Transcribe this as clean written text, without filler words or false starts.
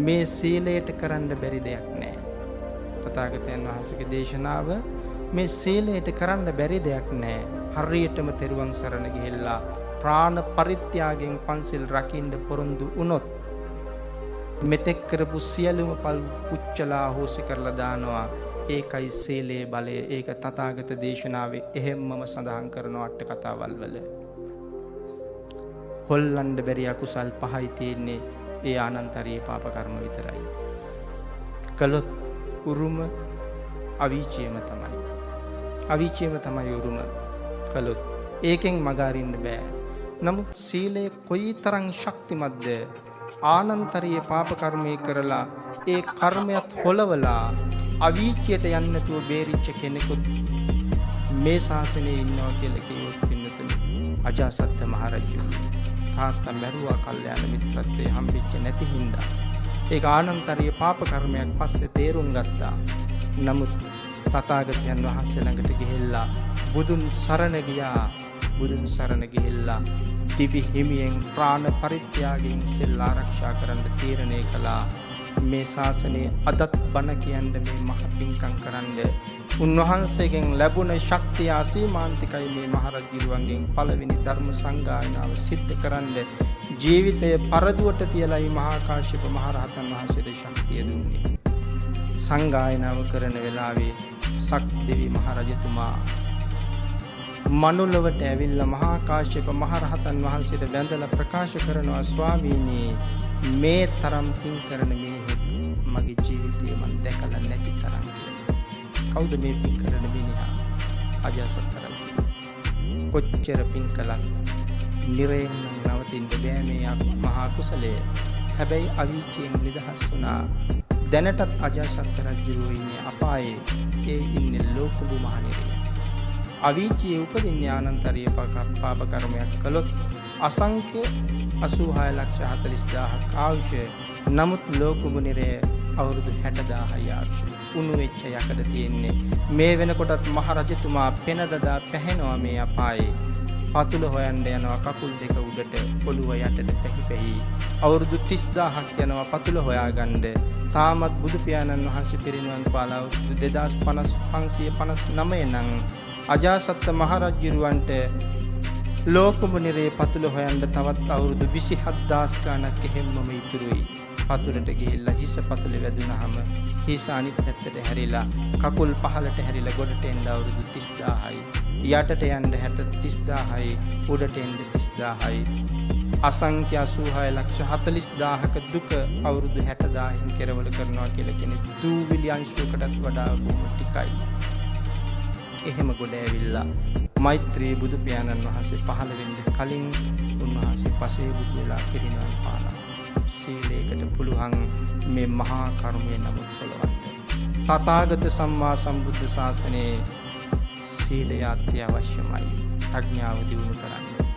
මේ සීලයට කරන්න බැරි දෙයක් නෑ. තථාගතයන් වහන්සේගේ දේශනාව මේ සීලයට කරන්න බැරි දෙයක් නෑ. හරියටම තෙරුවන් සරණ ගිහිල්ලා ප්‍රාණ පරිත්‍යාගයෙන් පන්සිල් රකින්න පොරොන්දු වුණොත් මෙතෙක් කරපු සියලුම පල් පුච්චලා හොසි කරලා දානවා. ඒකයි සීලේ බලය. ඒක තථාගත දේශනාවේ එහෙම්මම සඳහන් කරන අට කතාවල් වල. හොල්ලන්න බැරි අකුසල් පහයි තියෙන්නේ. ඒ ආනන්තරීය පාප කර්ම විතරයි. කළොත් උරුම අවීචයම තමයි. අවීචයම තමයි උරුම. කළොත් ඒකෙන් මග අරින්න බෑ. නමුත් සීලය කොයිතරම් ශක්තිමත්ද? ආනන්තරීය පාප කර්මය කරලා ඒ කර්මයක් හොලවලා අවීචයට යන්නේ නැතුව බේරිච්ච කෙනෙකුත් මේ ශාසනයේ ඉන්නවා කියලා කිව්වොත් පින්නතුනි, අජාසත් මහරජු තාත්තා මරුවා කල්යාණ මිත්‍රත්වයේ හම්බෙච්ච නැති හින්දා ඒක ආනන්තරීය පාප කර්මයක් පස්සේ තේරුම් ගත්තා. නමුත් තථාගතයන් වහන්සේ ළඟට ගිහිල්ලා බුදුන් සරණ ගියා. බුදුන් සරණ ගිහිල්ලා දිවි හිමියෙන් ප්‍රාණ පරිත්‍යාගයෙන් සෙල් ආරක්ෂා කරන්න තීරණය කළා. මේ ශාසනයේ අදත් බණ කියන්න මේ මහ පිංකම් කරන්න උන්වහන්සේගෙන් ලැබුණ ශක්තිය අසීමාන්තිකයි. මේ මහරජුරුවන්ගෙන් පළවෙනි ධර්ම සංගායනාව සිද්ධ කරන්න ජීවිතය පරදුවට තියලායි මහා කාශ්‍යප මහ රහතන් වහන්සේට ශක්තිය දුන්නේ. සංගායනාව කරන වෙලාවේ සක් දෙවි මහ රජතුමා මනුලවට ඇවිල්ලා මහා කාශ්‍යප මහ රහතන් වහන්සේට වැඳලා ප්‍රකාශ කරනවා, ස්වාමීනි, මේ තරම් පින් කරන මිනිහෙක් මගේ ජීවිතේ මම දැකලා නැති තරම් කියලා. කවුද මේ පින් කරන මිනිහා? අජාසත් රජු. කොච්චර පින් කළත් නිරයෙන් නවතින්න බෑ මේ මහා කුසලය. හැබැයි අවීචයෙන් නිදහස් වුණා. දැනටත් අජාසත් රජු ඉන්නේ අපායේ. ඒ ඉන්නේ ලෝකුඹු මහනිරේ. අවීචයේ උපදින්නේ ආනන්තරීය පාප කර්මයක් කළොත් අසංඛ්‍ය 86,40,000ක් ආයුෂ. නමුත් ලෝකුඹු නිරේ අවුරුදු 60,000යි ආයුෂ. උණු වෙච්ච යකඩ තියෙන්නේ. මේ වෙනකොටත් මහරජතුමා පෙන දදා පැහැෙනවා මේ අපායේ. පතුල හොයන්න යනවා කකුල් දෙක උඩට, ඔළුව යටට පැහි. අවුරුදු 30,000ක් යනවා පතුල හොයාගන්න. තාමත් බුදු පියාණන් වහන්සේ පිරිනිවන් පාලා අවුරුදු 2559 නම් අජාසත් මහරජුරවන්ට ලෝකුඹු නිරේ පතුල හොයන්න තවත් අවුරුදු 27,000 ගණක් එහෙම්මම ඉතුරුයි. පතුලට ගිහිල්ලා හිස පතුලේ වැදුනහම හිස අනිත් පැත්තට හැරිලා කකුල් පහලට හැරිලා ගොඩට එන්න අවුරුදු 30,000යි. යටට යන්න 30,000යි. උඩට එන්න 30,000යි. අසංඛ්‍ය 86,40,000ක දුක අවුරුදු 60,000න් කෙරවල කරනවා කියලා කියන්නේ දූවිලි අංශුවකටත් වඩා බොහොම ටිකයි. එහෙම ගොඩ ඇවිල්ලා මෛත්‍රී බුදු පියාණන් වහන්සේ පහළ වෙන්න කලින් උන්වහන්සේ පසේ බුදු වෙලා පිරිනවන් පානවා. සීලයකට පුළුවන් මේ මහා කර්මය නමුත් පොළවන්න. තථාගත සම්මා සම්බුද්ධ ශාසනයේ සීලය අත්‍යවශ්‍යමයි. ප්‍රඥාව දියුණු කරන්න.